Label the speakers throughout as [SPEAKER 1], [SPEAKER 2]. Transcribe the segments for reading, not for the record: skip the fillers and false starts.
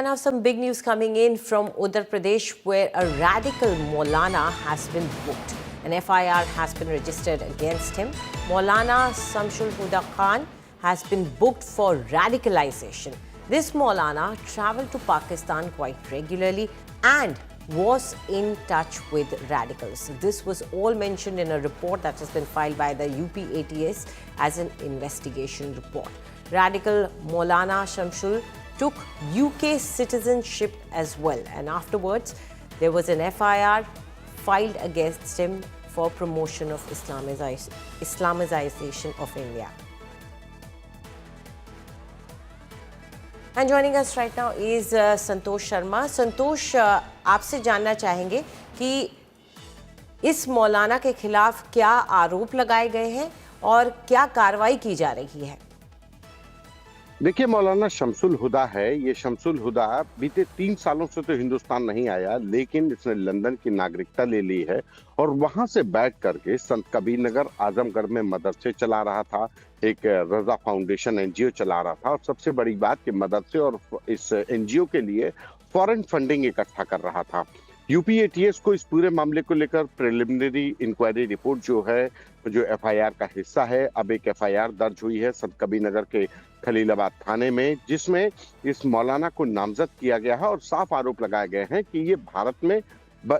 [SPEAKER 1] And now some big news coming in from Uttar Pradesh, where a radical Maulana has been booked. An FIR has been registered against him. Maulana Shamsul Huda Khan has been booked for radicalization. This Maulana travelled to Pakistan quite regularly and was in touch with radicals. This was all mentioned in a report that has been filed by the UPATS as an investigation report. Radical Maulana Shamsul took UK citizenship as well, and afterwards there was an FIR filed against him for promotion of Islamization of India. And joining us right now is Santosh Sharma. Santosh, आपसे जानना चाहेंगे कि इस मौलाना के खिलाफ क्या आरोप लगाए गए हैं और क्या कार्रवाई की जा रही है?
[SPEAKER 2] देखिए, मौलाना शमसुल हुदा है। ये शमसुल हुदा बीते 3 सालों से तो हिंदुस्तान नहीं आया, लेकिन इसने लंदन की नागरिकता ले ली है और वहां से बैठ करके संत कबीर नगर आजमगढ़ में मदरसे चला रहा था, एक रजा फाउंडेशन एनजीओ चला रहा था। और सबसे बड़ी बात कि मदरसे और इस एनजीओ के लिए फॉरेन फंडिंग इकट्ठा कर रहा था। यूपीएटीएस को इस पूरे मामले को लेकर प्रिलिमिनरी इंक्वायरी रिपोर्ट जो है, जो एफआईआर का हिस्सा है, अब एक एफआईआर दर्ज हुई है संत कबीर नगर के खलीलाबाद थाने में, जिसमें इस मौलाना को नामजद किया गया है और साफ आरोप लगाए गए हैं कि ये भारत में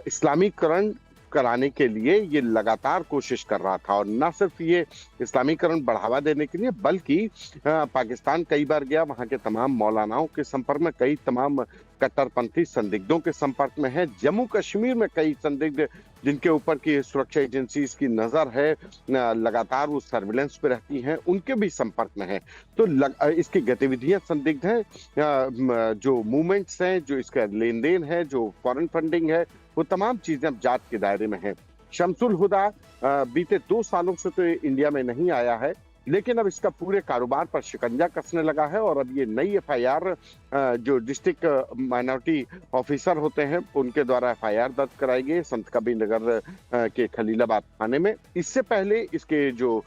[SPEAKER 2] इस्लामीकरण कराने के लिए ये लगातार कोशिश कर रहा था। और न सिर्फ ये इस्लामीकरण बढ़ावा देने के लिए, बल्कि पाकिस्तान कई बार गया, वहां के तमाम मौलानाओं के संपर्क में, कई तमाम कट्टरपंथी संदिग्धों के संपर्क में है। जम्मू कश्मीर में कई संदिग्ध जिनके ऊपर की सुरक्षा एजेंसी की नजर है, लगातार वो सर्विलेंस पे रहती हैं, उनके भी संपर्क में है। तो इसकी गतिविधियां संदिग्ध हैं, जो मूवमेंट्स हैं, जो इसका लेन देन है, जो फॉरेन फंडिंग है, वो तमाम चीजें अब जांच के दायरे में है। शमसुल हुदा बीते 2 सालों से तो इंडिया में नहीं आया है, लेकिन अब इसका पूरे कारोबार पर शिकंजा कसने लगा है। और अब ये नई एफआईआर जो डिस्ट्रिक्ट माइनॉरिटी ऑफिसर होते हैं उनके द्वारा एफआईआर दर्ज कराई गई संत कबीर नगर के खलीलाबाद थाने में। इससे पहले इसके जो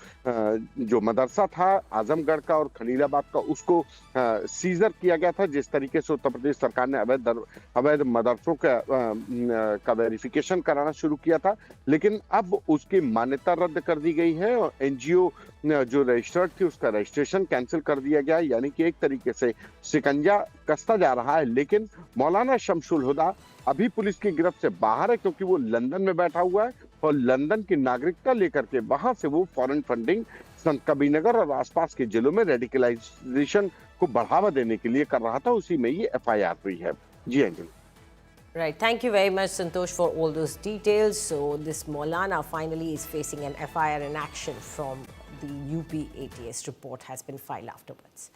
[SPEAKER 2] मदरसा था आजमगढ़ का और खलीलाबाद का, उसको सीजर किया गया था। जिस तरीके से उत्तर प्रदेश सरकार ने अवैध मदरसों का वेरिफिकेशन कराना शुरू किया था, लेकिन अब उसकी मान्यता रद्द कर दी गई है और एनजीओ जो रजिस्टर्ड थी उसका रजिस्ट्रेशन कैंसिल कर दिया गया। यानी कि एक तरीके से शिकंजा कसता जा रहा है। लेकिन मौलाना शमसुल हुदा अभी पुलिस की गिरफ्त से बाहर है, क्योंकि वो लंदन में बैठा हुआ है और लंदन की नागरिकता लेकर के वहां से वो फॉरेन फंडिंग संत कबीर नगर और आसपास के जिलों में रेडिकलाइजेशन को बढ़ावा देने के लिए कर रहा था। उसी में ये एफआईआर हुई है। जी Anjali.
[SPEAKER 1] Right. Thank you very much, Santosh, for all those details. So this Maulana finally is facing an FIR in action from the UPATS report has been filed afterwards.